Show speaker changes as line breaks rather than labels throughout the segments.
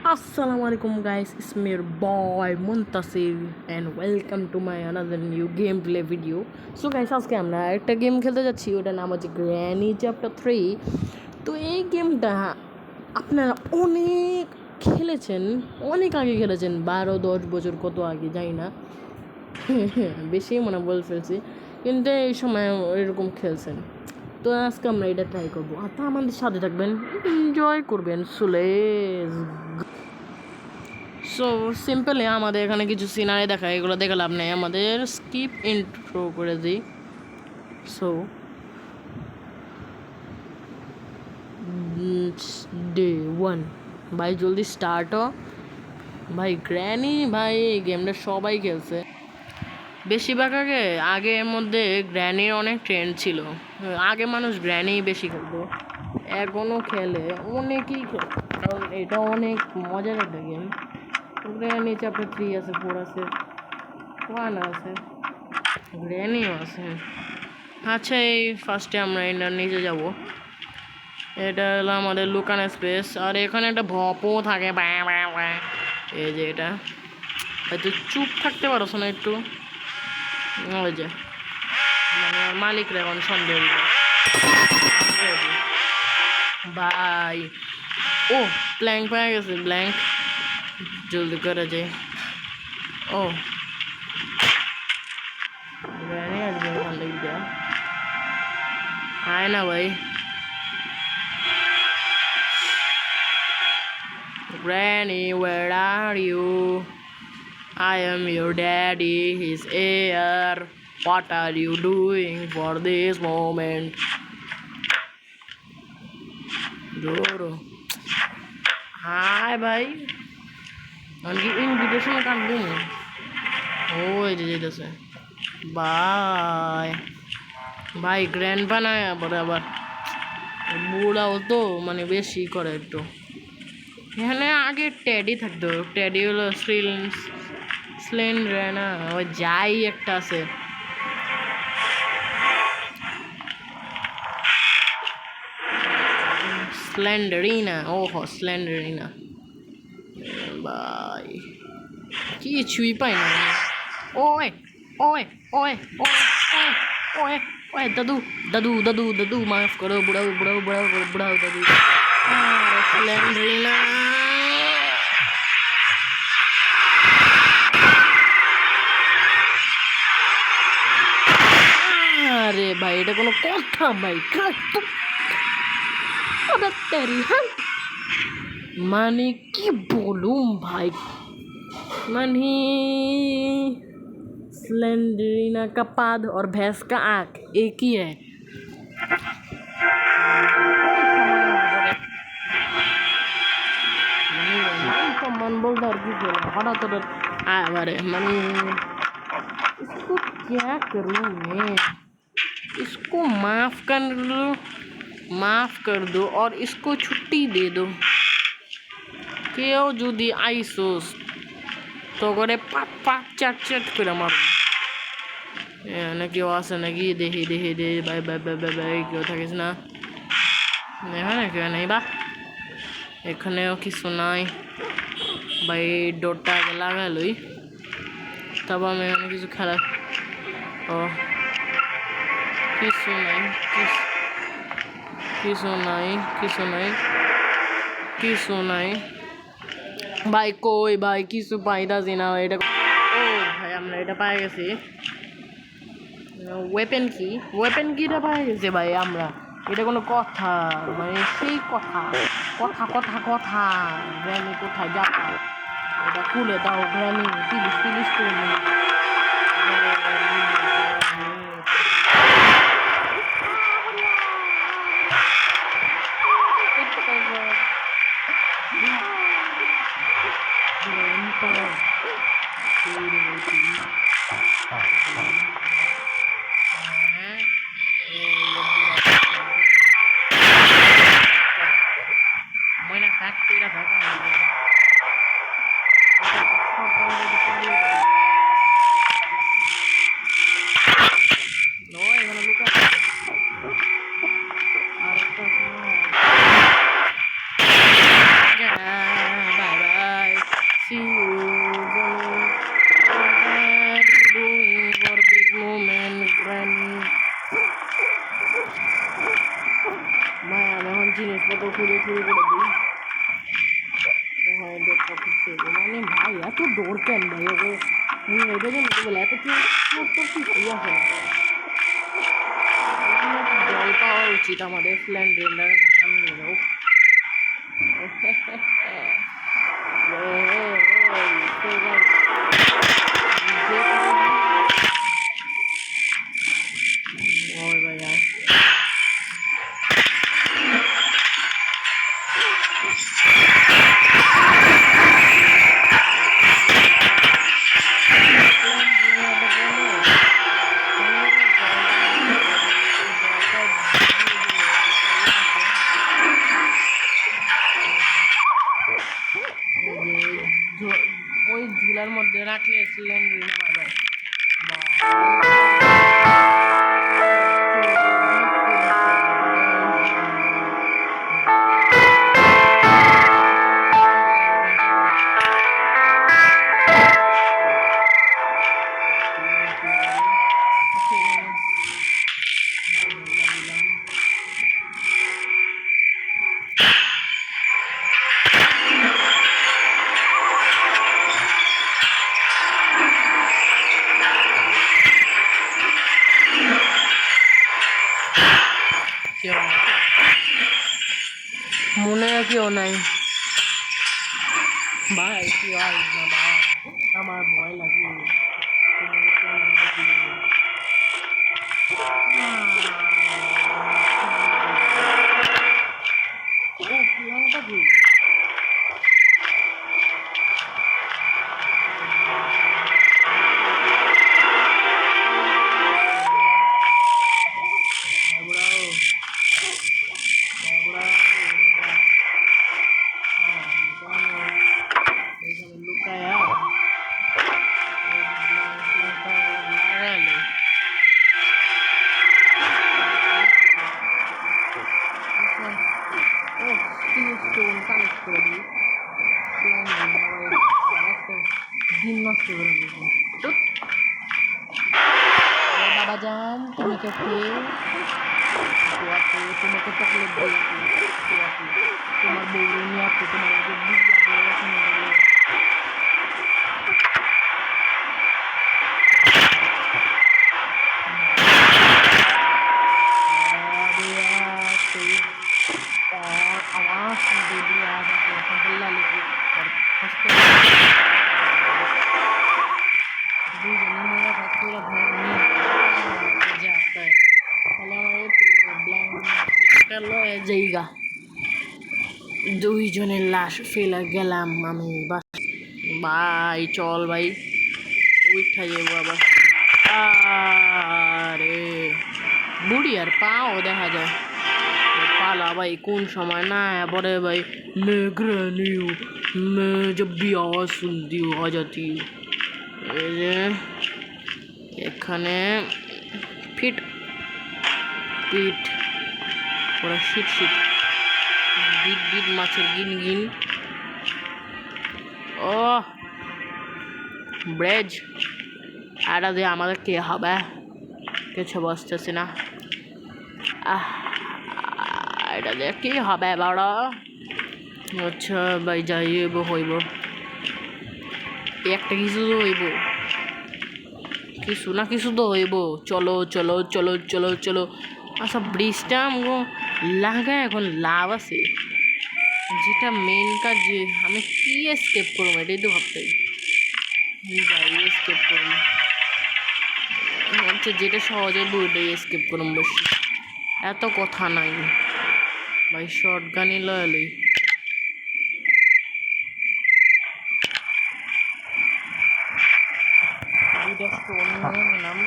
Assalamualaikum guys, it's me your boy Muntasir and welcome to my another new gameplay video. So guys, আজকে আমরা একটা game খেলতে যাচ্ছি, ওটার নাম হচ্ছে গ্র্যানি চ্যাপ্টার 3। তো এই গেমটা আপনারা অনেক খেলেছেন, অনেক আগে খেলেছেন, 12-10 বছর কত আগে জানি না, বেশি মনে বলে ফেলছি, কিন্তু এই সময় এরকম খেলছেন। তো আজকে আমরা এটা ট্রাই করবো, আর তা আমাদের সাথে থাকবেন, এনজয় করবেন। সো সিম্পলি আমাদের এখানে কিছু সিনারি দেখা, এগুলো দেখে লাভ নেই, আমাদের স্কিপ ইন্ট্রো করে দিই। সো ডে 1 ভাই, জলদি স্টার্ট হ ভাই। গ্র্যানি ভাই এই গেমটা সবাই খেলছে বেশিরভাগ। আগের মধ্যে গ্র্যানির অনেক ট্রেন্ড ছিল, আগে মানুষ গ্র্যানি বেশি খেলতো, এখনও খেলে, অনেকেই খেলে, কারণ এটা অনেক মজার একটা গেম। গ্র্যানি চ্যাপ্টার 3 আছে, 4 আছে, 1 আছে, গ্র্যানিও আছে। আচ্ছা, এই ফার্স্টে আমরা এটার নিচে যাব। এটা হলো আমাদের লুকান স্পেস, আর এখানে একটা ভপও থাকে, এই যে এটা। হয়তো চুপ থাকতে পারছ না একটু, ওই যে মানে মালিকরা এখন সন্দেহ ভাই। ও ব্ল্যাঙ্ক পাওয়া গেছে, ব্ল্যাঙ্ক জলদি করা যায়। ও গ্র্যানি আসবে ওখান থেকে, আয় না ভাই। Granny, where are you? I am your daddy, he's here. What are you doing for this moment? Doro. Hi, bhai. Anki invitation kan dun. Oh, এই যে যেতেছে। Bye. ভাই গ্র্যান্ডপা না আবার বুড়াও তো, মানে বেশি করে একটু। এখানে আগে ট্যাডি থাকতো, ট্যাডি হলো স্লেন্ডারিনা, ওই যাই একটা আছে। স্লেন্ডারিনা, ওহো স্লেন্ডারিনা ভাই, কিছুই পাই না। Way way way way way way দাদু দাদু দাদু দাদু, মাফ করো, বুড়াও বুড়াও বুড়াও বুড়াও দাদু। স্লেন্ডারিনা আরে ভাই, এটা কোনো কথা ভাই? মানে কি বলুম ভাই, মানে स्लेंडरीना का पाद और भैंस का आँख एक ही है। मन बोलता और किस हठात हमारे मनी, इसको क्या करूँ मैं? इसको माफ़ कर दो और इसको छुट्टी दे दो। क्यों जुदी आइसोस তো করে পাট পাট চাট চাট করে আমার কেউ আছে নাকি? দেখি দেখি দেখি, bye bye bye bye bye, কেউ থাকিস না এখানে, কেউ নেই বা, এখানেও কিছু নাই ভাই। ডোরটা আগে লাগাইলই, তারপর আমি এখানে কিছু খেলা। ও কিছু নাই, কিছু নাই, কিছু নাই, কিছু নাই ভাই। কই ভাই, কিছু পাইতাছি না এটা। ও ভাই, আমরা এটা পাই গেছি, ওয়েপেন কিটা পাই গেছে ভাই আমরা। এটা কোনো কথা? মানে সেই কথা কথা কথা কথা। গ্র্যানি কোথায় যাবা? এটা খুলে দাও গ্র্যানি, প্লিজ প্লিজ তুমি। Buena táctica, no, এখানে লুকা। আর একটা বাই বাই। তো খুঁজে শুরু করে দিই। হয় ডোরটা খুঁজতে হবে মানে ভাই এত ডোর কেন ভাই ওকে এটা যেন বলে এত চোর তোর কিছুই আসে না। এখানে একটা জল পাওয়া উচিত আমাদের ফ্ল্যান রেন্ডার ভাষণ নিলেও ওই ঝুলার মধ্যে রাখলে সিলিন্ডার নেওয়া যায়। মনে কেউ নাই ভাই কি হয় না ভাই আমার ভয় লাগে দিন নষ্ট করে দেবো বাবা যান তুমি কে তোমাকে চকলেট তোমার বউরে নিয়ে আসছে তোমার आवाज दे दिया জায়গা দুইজনের লাশ ফেলে গেলাম আমি ভাই চল ভাই উঠা যাবো আবার আরে বুড়ি আর পাও দেখা যায় पाला भाई कौन समय ना है बड़े भाई मैं ग्रैनी हूँ मैं जब भी आवाज़ सुनती हूँ आ जाती हूँ এখানে ফিট পিট ওরা শীত শীত গিট গিট মাছের গিন গিন ও ব্রেজ এটা দিয়ে আমাদের কে হবে কিছু বুঝতেছি না এটা দিয়ে কি হবে বড় আচ্ছা ভাই যাইব হইব একটা কিছু তো হইব কিছু না কিছু তো হইব চলো চলো চলো চলো চলো আচ্ছা ব্রিজটা আমগো লাগায় এখন লাভ আছে যেটা মেন কাজ যে আমি কি এসকেপ করবো এটাই তো ভাবতে যাই এসকেপ করবো হচ্ছে যেটা সহজে ওইটাই এসকেপ করবো বসে এত কথা নাই ভাই শর্ট গানই লয়ালি দুইটা স্টোন নিয়ে নিলাম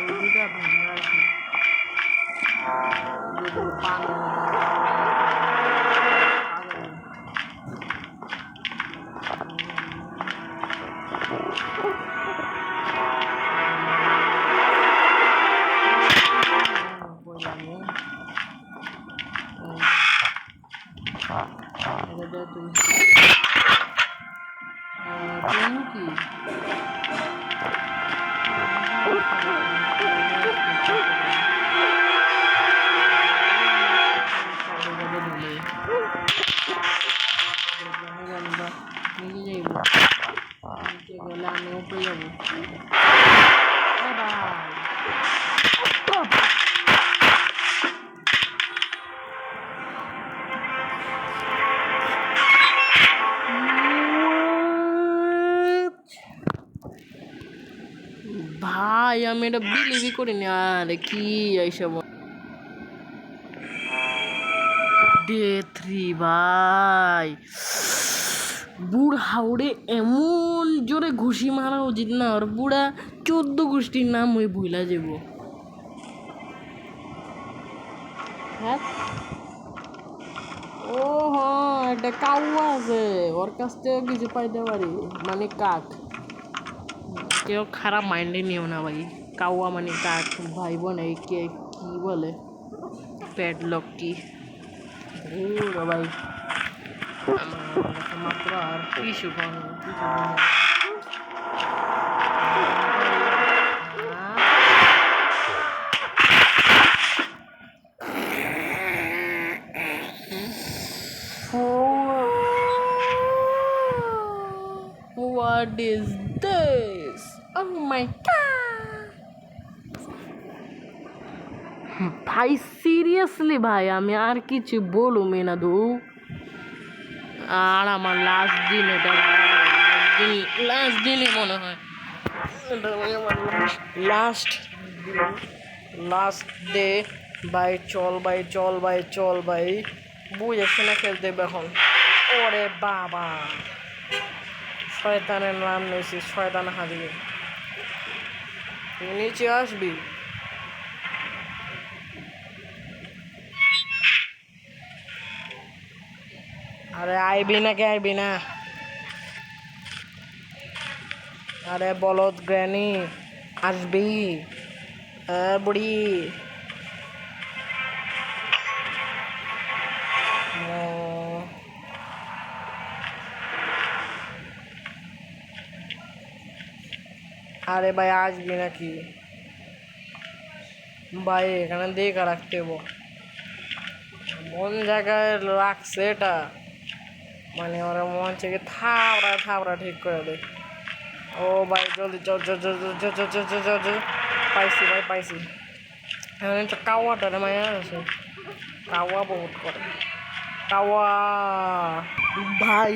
দুইটা ভেঙে রাখি পানি কি ভাই আমি এটা বিলিভই করিনি। আরে কি এইসব ডে 3 ভাই, বুড় হাওড়ে এমন জোরে ঘুষি মারা উচিত না, আর বুড়া 14 গোষ্ঠীর নাম ওই ভুলা যাব। হ্যাঁ, ও হ্যাঁ, একটা কাউয়া আছে, ওর কাছ থেকে কিছু পাইতে পারি, মানে কাক। কেউ খারাপ মাইন্ডে নিও না ভাই, কাউয়া মানে কাক, ভাই বোন এই কে কি বলে প্যাডলক কি ভাই, মাত্র আর কিছু What is this? Oh my god! ভাই সিরিয়াসলি ভাই আমি আর কিছু বলুমি না দু, আর আমার লাস্ট দিন এটা, লাস্ট দিনই মনে হয় লাস্ট ডে। ভাই চল ভাই চল ভাই চল ভাই, বুঝেছি না খেলতে এখন। ওরে বাবা, শয়তানের নাম নিয়েছি, শয়তান হাজির, নিচে আসবি। আরে আইবি না কে আইবি না, আরে বলদ গ্র্যানি আসবি, বুড়ি আরে ভাই আসবি নাকি ভাই, এখানে দেখা রাখতে হবো, কোন জায়গায় রাখছে এটা, মানে ওরা মন থেকে থাবড়া থাবড়া ঠিক করে দে। ও ভাই জলদি চল চল চল চল চল চল চল চল চল, পাইছি ভাই পাইছি। এখানে একটা কাওয়াটারে মায়া আছে, কাওয়া বহুত করে কাওয়া ভাই,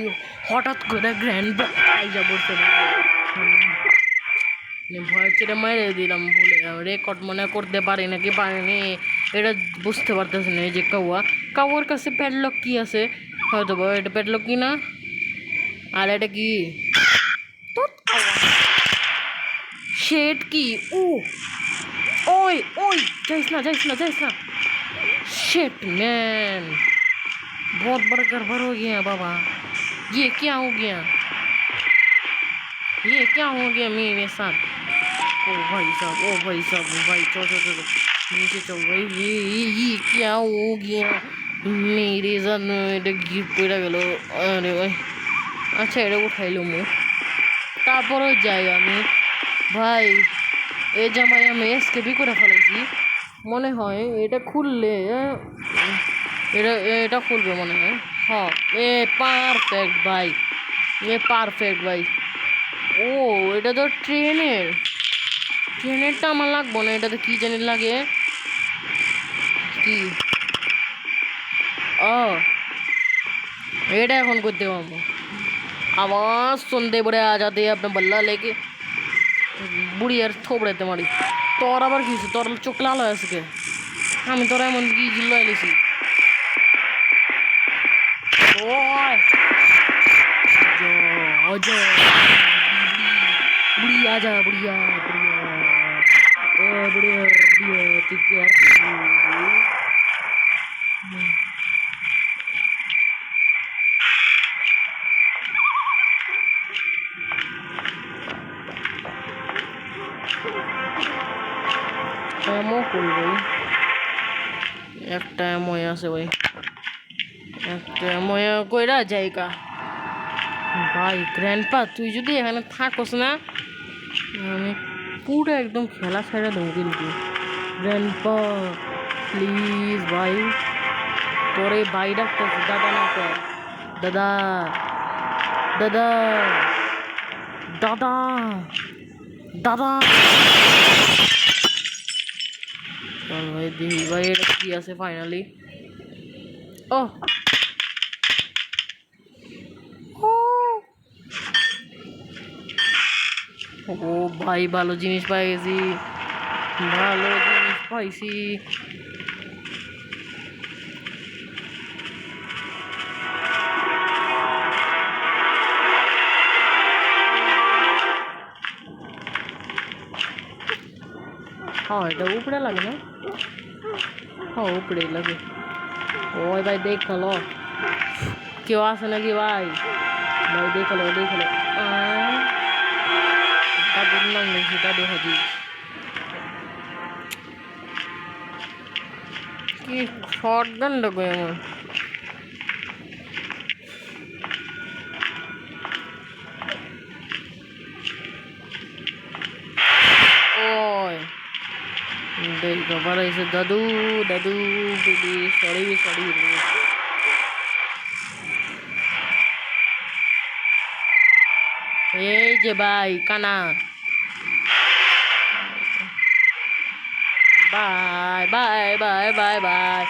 হঠাৎ করে গ্র্যান্ড আইজা বলতে ভয় চেটে মেরে দিলাম, বলে রেকর্ড মনে করতে পারি নাকি পারিনি এটা বুঝতে পারতেছি না। এই যে কাওয়া, কাওয়ার কাছে প্যাডলক কি আছে, হয়তো বা এটা প্যাডলক কি না, আর এটা কি শেড কি, ও ওই ওই যাইস না যাইস না যাইস না, शिट मैन बहुत बड़ा गड़बड़ हो गया बाबा, ये क्या हो गया, ये क्या हो गया मेरे साथ। ओ भाई साहब ओ भाई साहब, ओ भाई चलो चलो चलो नीचे चल भाई, ये क्या हो गया मेरे साथ, এটা গিট পড়ে গেল। আরে ভাই আচ্ছা এটা উঠাইলো মু, তারপরেও যাই আমি ভাই, এই জামাই আমি এসকেপি করে ফেলেছি মনে হয়, এটা খুললে এটা এটা খুলবে মনে হয়। হ্যাঁ এ পারফেক্ট ভাই, এ পারফেক্ট ভাই। ও এটা তো ট্রেনেরটা আমার লাগবো না, এটাতে কি জানি লাগে কি, ও এটা এখন করতে পারবো। आवाज सुनते बड़े आ जाते हैं अपने बल्ला लेके, बुढ़ी यार थोपड़ाते मारी তোর আবার কিছু, তোর চোখ লাল হয়ে আছে, আমি তোর এমন কি জিল্লো এলেছি। बुढ़ी आजा बुढ़िया बुढ़िया बुढ़िया बुढ़िया ठीक है। এমও করি ভাই, একটা এমই আছে ভাই, একটা এমই কইরা জায়গা ভাই। গ্র্যান্ডপা তুই যদি এখানে থাকস না, আমি পুরো একদম খেলা ছেড়ে দেবো কিন্তু। গ্র্যান্ডপা প্লিজ ভাই, তোর এই ভাই ডাকতেছে, দাদা না কর, দাদা দাদা দাদা দাদা। চল ভাই দেখি ভাই এটা কি আছে ফাইনালি। ও ও ভাই ভালো জিনিস পাই গেছি, ভালো জিনিস পাইছি। হ্যাঁ এটা উপরে লাগে না, হ্যাঁ উপরে লাগে। ওই ভাই দেখ খেলো, কেউ আছে নাকি ভাই? ভাই দেখলো দেখলো, দাদুর নাম লিখছি, দাদু হাজি। কি শর্ট গান লাগবে আমার। ওই দেখ বাবা এসে দাদু, দাদু বেবি সরি সরি। এই যে ভাই কানা, bye bye bye bye bye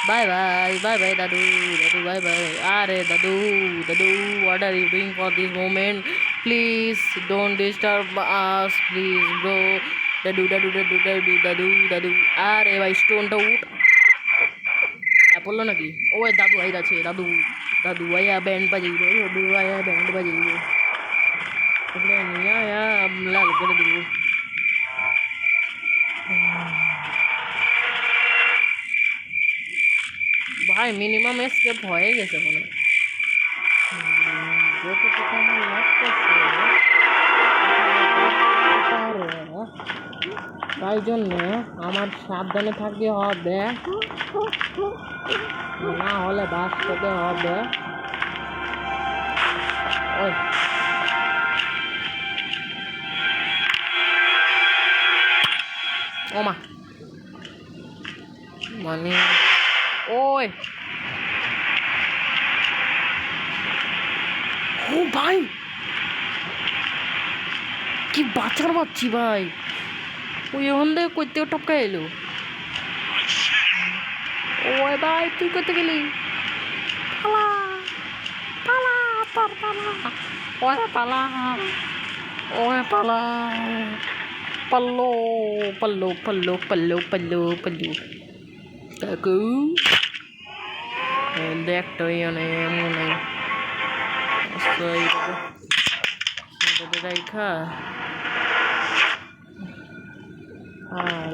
bye bye bye bye দাদু, দাদু বাই বাই। আরে দাদু, দাদু what are you doing for this moment? Please don't disturb us please bro. দাদু দাদু দাদু দাদু দাদু দাদু। আরে ভাই স্টোনটা উঠ, বললো নাকি? ওই দাদু আই আছে, দাদু দাদু আয়া ব্যান্ড বাজিয়ে, দাদু আয়া ব্যান্ড বাজিয়ে, নিয়ে আয়া লাল করে দেবো। ভাই মিনিমাম এসকেপ হয়ে গেছে মনে হয়। যতটুকু আমার লাগতেছে তাই জন্যে আমার সাবধানে থাকতে হবে, না হলে বাঁচতে হবে। ওই ওমা মানে ওই ও ভাই কি বাঁচার পাচ্ছি ভাই, ওই ওখান থেকে করতেও টপকা এলো। ওই ভাই তুই করতে গেলি, পালা পালা তোর পালা, ওই পালা, ওই পালা, পাল্লো পাল্লো পাল্লো পাল্লো পাল্লো পাল্লো কাকু দেখতো মানে এমন নাই রেখা। আর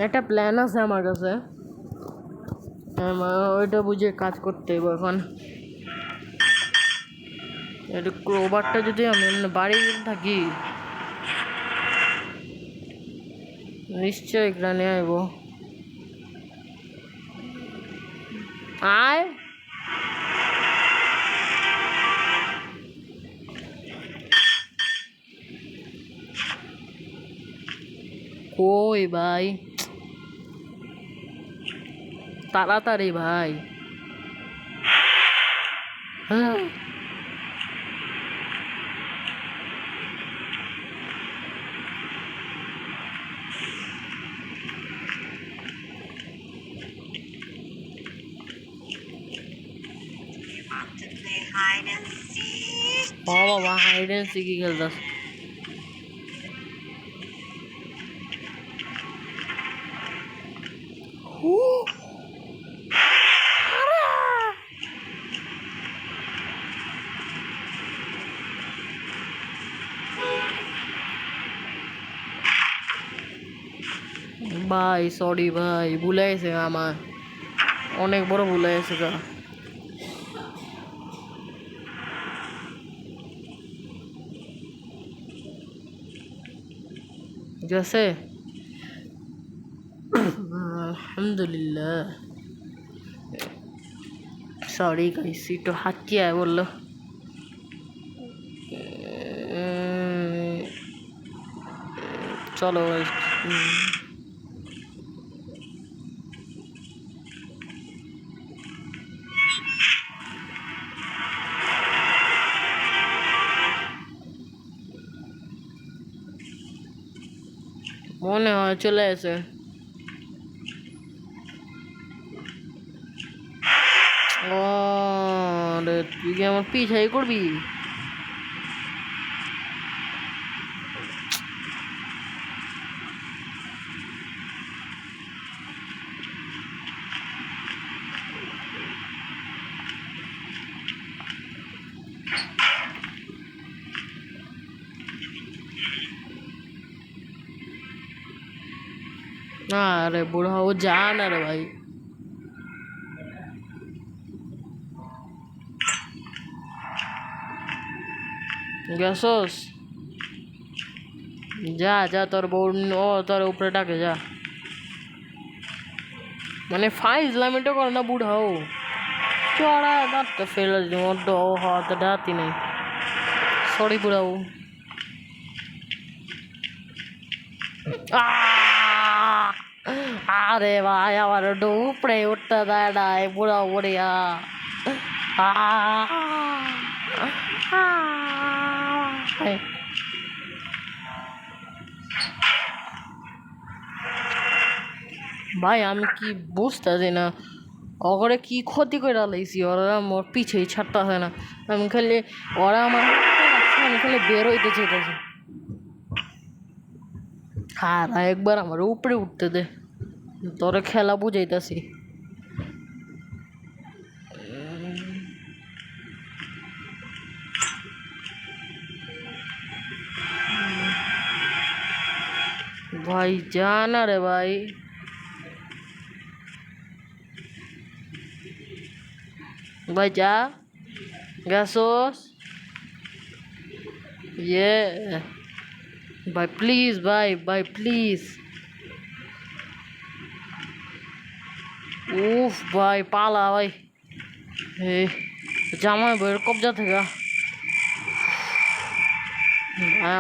একটা প্ল্যান আছে আমার কাছে, ওইটা বুঝে কাজ করতে হবে এখন। একটু ক্রোবারটা যদি আমি বাড়ি থাকি নিশ্চয় এখানে আইব। আয় কই ভাই, তাড়াতাড়ি ভাই। হ্যাঁ বাবা হাইড অ্যান্ড সিকি খেলতাস। ভাই সরি ভাই, ভুলে গেছে আমার, অনেক বড় ভুলে গেছে গা। গেছে আলহামদুলিল্লাহ। সরি গাইস একটু হাঁচিয়ে বললো। চলো মনে হয় চলে এসে। ও তুই কি আমার পিছাই করবি? না রে বুড়া, ও যা না রে ভাই। গেছস? যা যা, তোর বউ ও তোর উপরে ডাকে যা। মানে ফাইজলামিটা করে না বুড়াও, চড়া দাঁতটা ফেলে ওর হাতে দাঁতই নেই। সরি বুড়াও। আরে ভাই আমার একটু উপরে উঠতে দেয় না বুড়া বুড়িয়া। ভাই আমি কি বুঝতেছি না, ওরে কি ক্ষতি করে লাইছি, ওরা মোর পিছেই ছাড়তেছে না। আমি খালি ওরা আমার আমি খালি বের হইতে চেয়েছি। আর একবার আমার উপরে উঠতে দে, তোরে খেলা বুঝাইতেছি। ভাই যা না রে ভাই। ভাই যা, গেছস? ইয়ে ভাই প্লিজ, ভাই ভাই প্লিজ। উফ ভাই পালা ভাই। হে জামাই বইয়ের কবজা থেকে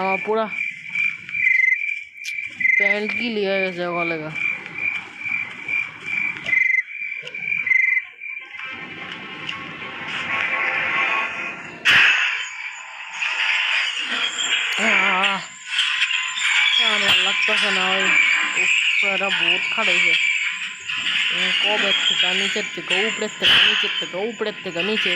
আমার পুরা প্যান্ট কি লিয়ে গেছে গলেগা। লাগতেছে না ওই, এটা বহুত খাড়াইছে। কবে থেকে নিচের থেকে উপরের থেকে নিচের থেকে উপরের থেকে নিচে।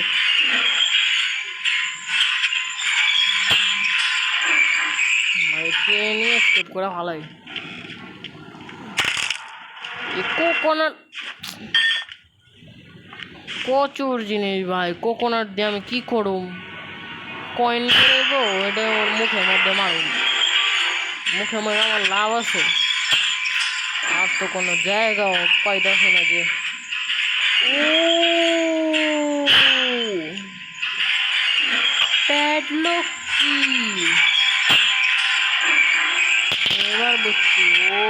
ট্রেনে স্কেপ করে ভালোই। কোকোনাট প্রচুর জিনিস ভাই, কোকোনাট দিয়ে আমি কি করুম? কয়েন করবো, এটা ওর মুখের মধ্যে মারুম। মুখে মধ্যে আমার লাভ আছে? আর তো কোনো জায়গাও পাইতেছে না যে। প্যাডলক কি এবার বুঝছি। ও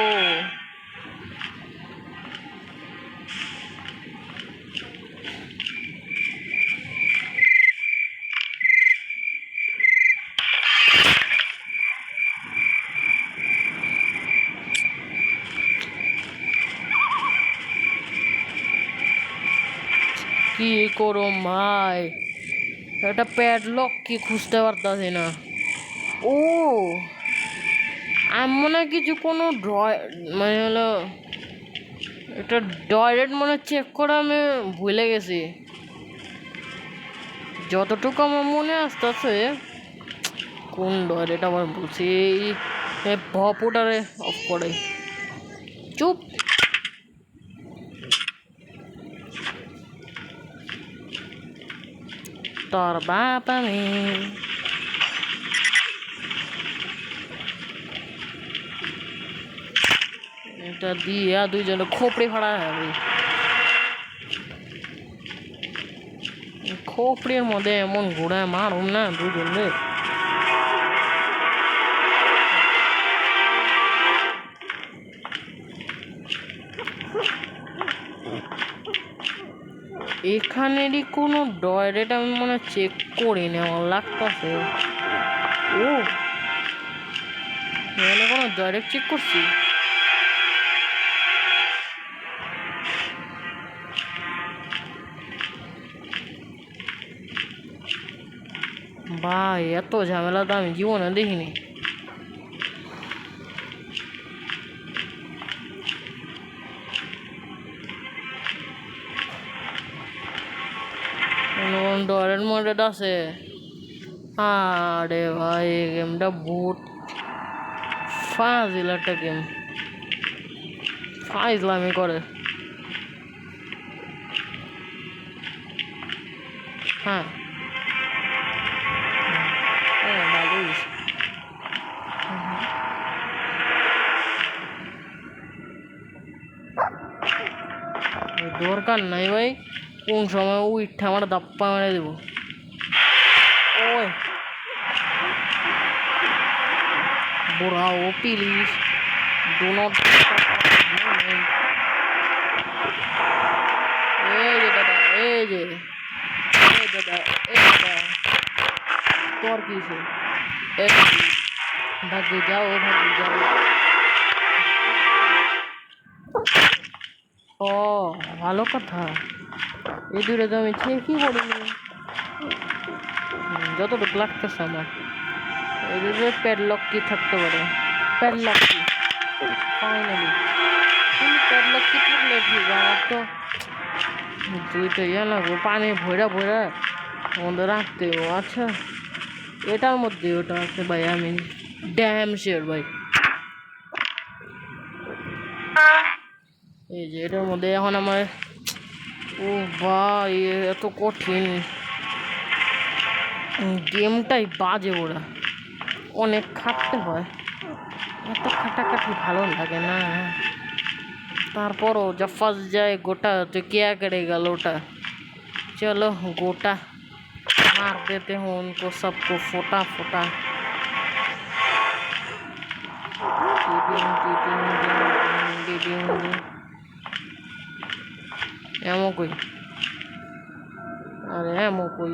কি করুম ভাই, একটা প্যাডলক কি খুঁজতে পারতাছি না। ও আমি মনে হয় কিছু কোনো মানে হলো এটা ডয়লেট মনে চেক করে আমি ভুলে গেছি। যতটুকু আমার মনে আসতেছে কোন ডয়লেট আমার বলছি, এই ভপুটারে অফ করে। চুপ। তোর বাপ আমি এটা দিয়া দুইজনে খোপড়ি ফাড়া হবে। খোপড়ির মধ্যে এমন ঘোড়ায় মারুম না দুজনে। এখানেরই কোনো ডয়লেট আমি মনে চেক করিনি, আমার লাগতেছে। ও এখানে কোনো ডয়লেট চেক করছি? ভাই এত ঝামেলা তো আমি জীবনে দেখিনি। ডরের এটা আছে। আরে ভাই এই গেমটা বহুত ফাজিল একটা গেম, ফাইজলামি করে। হ্যাঁ ভালোই। দরকার নাই ভাই, কোন সময় উইঠা আমার দাপ্পা মেরে দেবো। ওই বোড়াও প্লিজ, ডো নট। এই যে দাদা, এই যে দাদা, এই দাদা, তোর কিসে? ভাগে যাও, ভাগে যাও। ও ভালো কথা, এই দূরে তো আমি ঠিকই করিনি যতটুকু লাগতেছে আমার। এই যে প্যাডলক কি থাকতে পারে, প্যাডলক কি ফাইনালি, কিন্তু প্যাডলক কি থাকলে ঠিক, আমার তো দুইটা ইয়ে লাগবে, পানি ভৈরা ভৈরা মধ্যে রাখতে। আচ্ছা এটার মধ্যে ওটা আছে ভাই, আমি ড্যাম শিওর ভাই। এই যে এটার মধ্যে এখন আমার, ও ভাই এত কঠিন গেমটাই বাজে, ওরা অনেক খাটতে হয়, এত খাটাখাটি ভালো লাগে না। তারপরও जब फंस जाए गोटा तो क्या करेगा लोटा। चलो गोटा मार देते हैं उनको सबको फोटा फोटा। एमो कोई, अरे एमो कोई,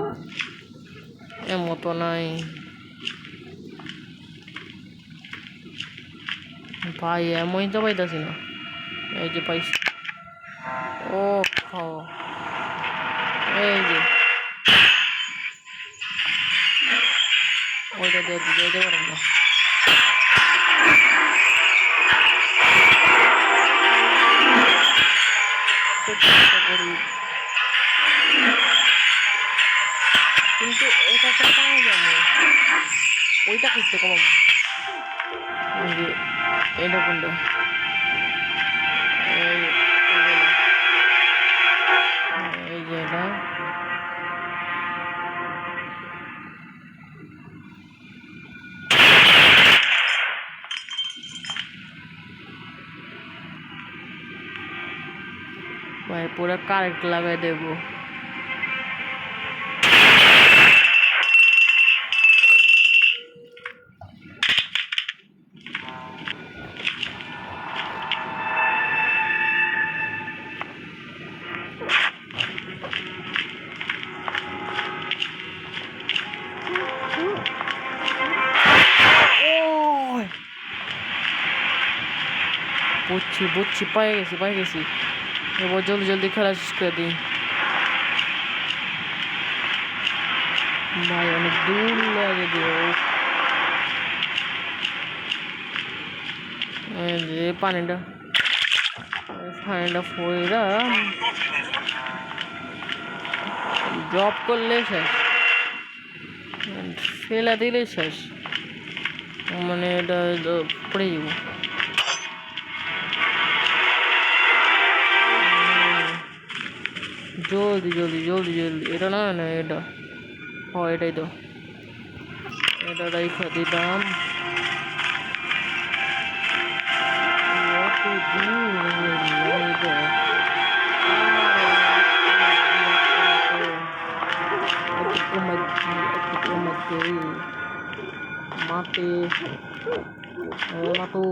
एमो तो नहीं भाई, एमो ही तो पाइताছি না। এই যে পাইছি, ও খাও, এই যে ওইটা দিয়ে দিতে পারবো না। চেষ্টা করি, কিন্তু এটা তো পাওয়া যাবে, ওইটা করতে কম। এই যে এটা কোনটা, এই যে এটা ভাই পুরো কারেক্ট লাগাই দেবো। বুঝছি বুঝছি, পাই গেছি পাই গেছি, এবার জলদি জলদি খেলা শেষ করে দিই ভাই, অনেক দূর লাগে দিও। এই যে পানিটা, পানিটা ফইরা ড্রপ করলে শেষ, ফেলা দিলে শেষ, মানে এটা পড়ে যাব। জলদি জলদি জলদি জলদি, এটা না না এটা, ও এটাই তো, এটা রাইখা দিলাম। mati matu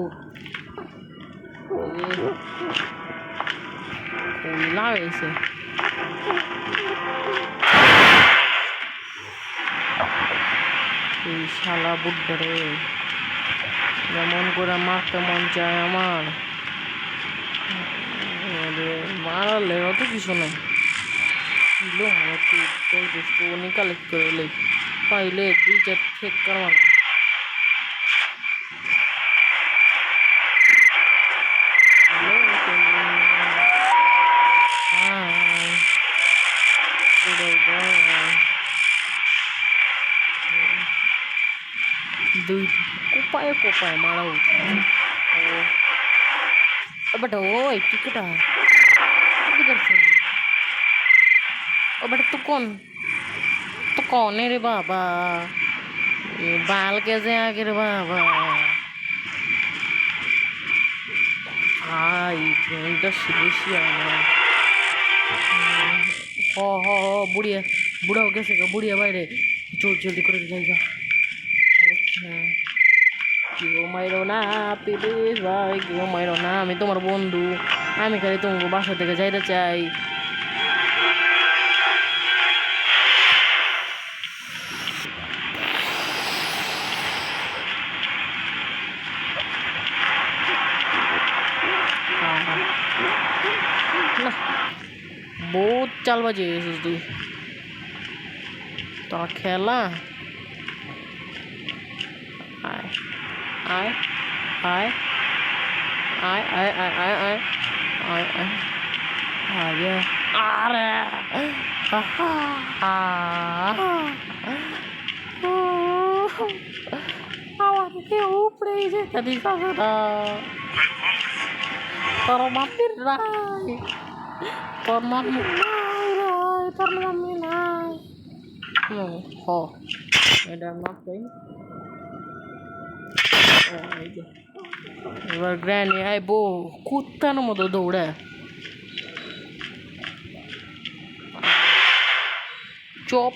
kulilah ese এই শালা বুদ্ধরে যেমন করে মারতে মন চায় আমার, মারালে অত কিছু নাই, কালেক্ট করে পাইলে 2-4 চেক করা। দুই কোপায় কোপায় মারা উচিত। ও বেটা ওই টিকেটা ও বেটা তো কনে রে বাবা बाल कैसे आगे रे बाबा এটা শেষই আমার বুড়িয়া বুড়াও গেছে গা বুড়িয়া বাইরে জলদি করে যাইগা কেউ মাইরো না প্লিজ ভাই কেউ মাইরো না আমি তোমার বন্ধু আমি খালি তোমার বাসা থেকে যাইতে চাই না বহুত চালবাজি হয়েছিস তুই তোর খেলা আয় আয় আয় আয় আয় আয় আয় আয় আয় আয় আরে আরে আমাকে উপরে যেতে দিস না তোর মাম্মির রায় তোর মাম্মি নাই রায় তোর মাম্মি নাই হ এটা মাপ কই এবার গ্র্যানি আইব কুত্তার মতো দৌড়ে চপ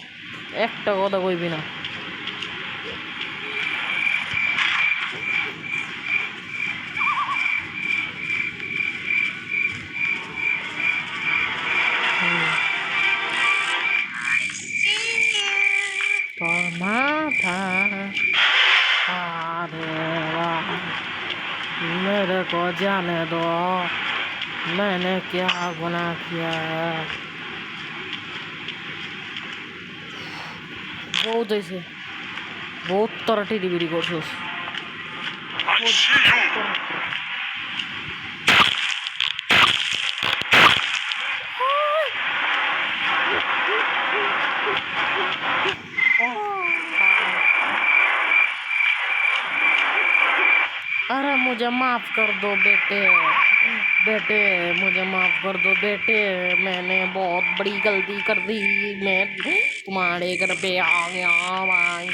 একটা কথা কইবি না তোর মাথা मेरे को जाने दो मैंने क्या गुनाह किया बहुत ऐसे बहुत तरह टिडिबिडी করছস अरे मुझे माफ कर दो बेटे बेटे मुझे माफ कर दो बेटे मैंने बहुत बड़ी गलती कर दी मैं तुम्हारे घर पे आ गया भाई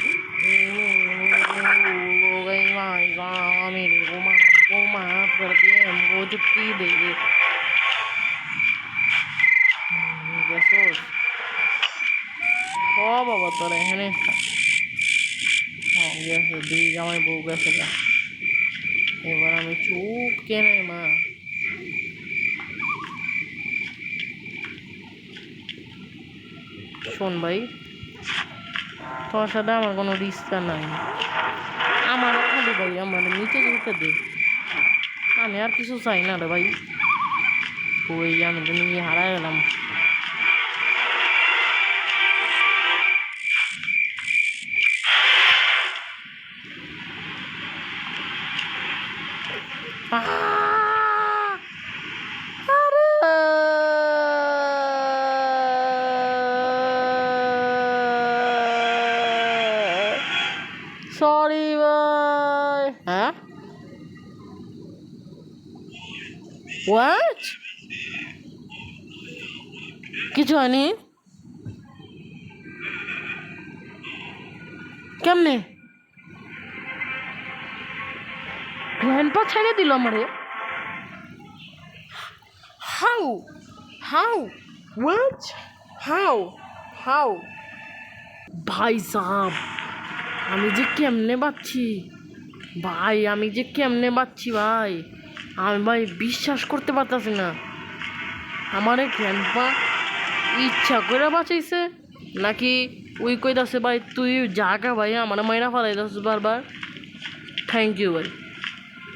हो गई भाई साहब मेरे को माफ कर दे हमको छुट्टी दे सोच ओ बाबा तो रहने গেছে দুই জামাই বউ গেছে এবার আমি চুপ কেনে মা শোন ভাই তোর সাথে আমার কোনো রিস্তা নাই আমার খালি ভাই আমার নিচে যেতে দে আমি আর কিছু চাই না রে ভাই ওই আমি তো নিয়ে হারাই গেলাম সরি ভাই হ্যাঁ হোয়াট কিছু হয়নি কেমনে গ্র্যান্ডপা ছেড়ে দিল আমারে how how what how how ভাই সাহাব আমি যে কেমনে বাচ্ছি ভাই আমি যে কেমনে বাচ্ছি ভাই আমি ভাই বিশ্বাস করতে পারতাছি না আমার গ্র্যান্ডপা ইচ্ছা করে বাঁচাইছে নাকি ওই কইতাছে ভাই তুই জাগা ভাই আমার মাইনা ফালাইতাছিস বারবার থ্যাংক ইউ ভাই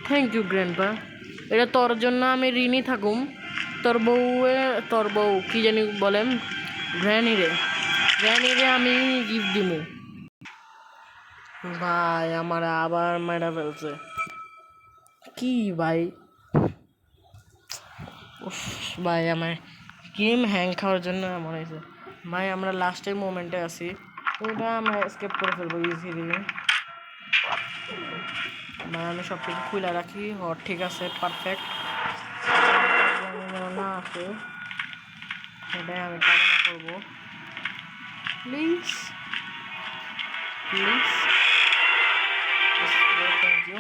থ্যাংক ইউ গ্র্যান্ডপা এটা তোর জন্য আমি ঋণী থাকুম তোর বউ কি জানি বলেন গ্র্যানিরে আমি গিফট দিমু ভাই আমার আবার মাইরা ফেলছে কি ভাই ভাই আমার গেম হ্যাং খাওয়ার জন্য এমন হয়েছে ভাই আমরা লাস্টের মোমেন্টে আছি ওটা আমরা স্কেপ করে ফেলবো ইজিলি মানে আমি সব কিছু খুলে রাখি। ঠিক আছে, পারফেক্ট। না আছে, সেটাই আমি কামনা করবো। Please please, thank you.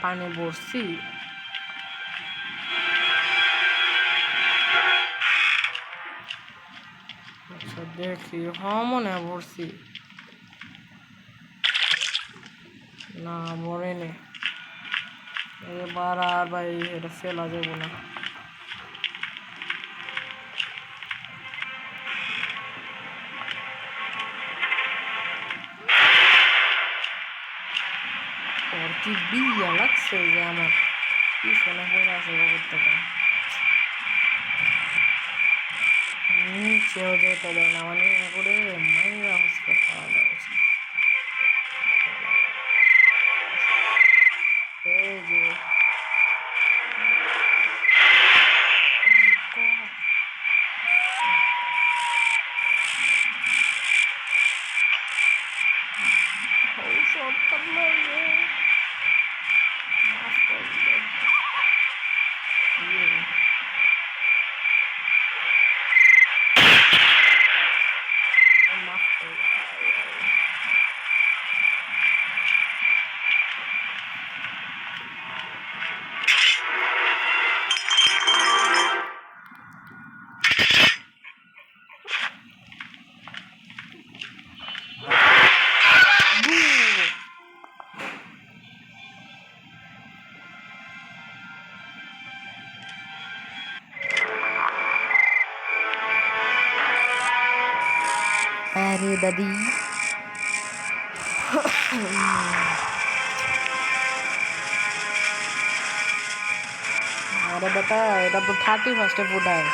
পানি ভরছি। আচ্ছা দেখি, মনে হয় ভরছি। না ভরেনি। এবার আর ভাই এটা ফেলা যাবো না। ওর কি বিয়া লাগছে যে আমার পিছনে পড়ে আছে খবরটা। নিচেও যেতে দেয় না, মানে করে মাইরা হচ্ছে খাওয়া দাওয়া উচিত। এই যে ঔষধ লাগে মাফ করবে। মাফ করবে। अरे दादी अरे बेटा, এটা তো 31 ফুটায়।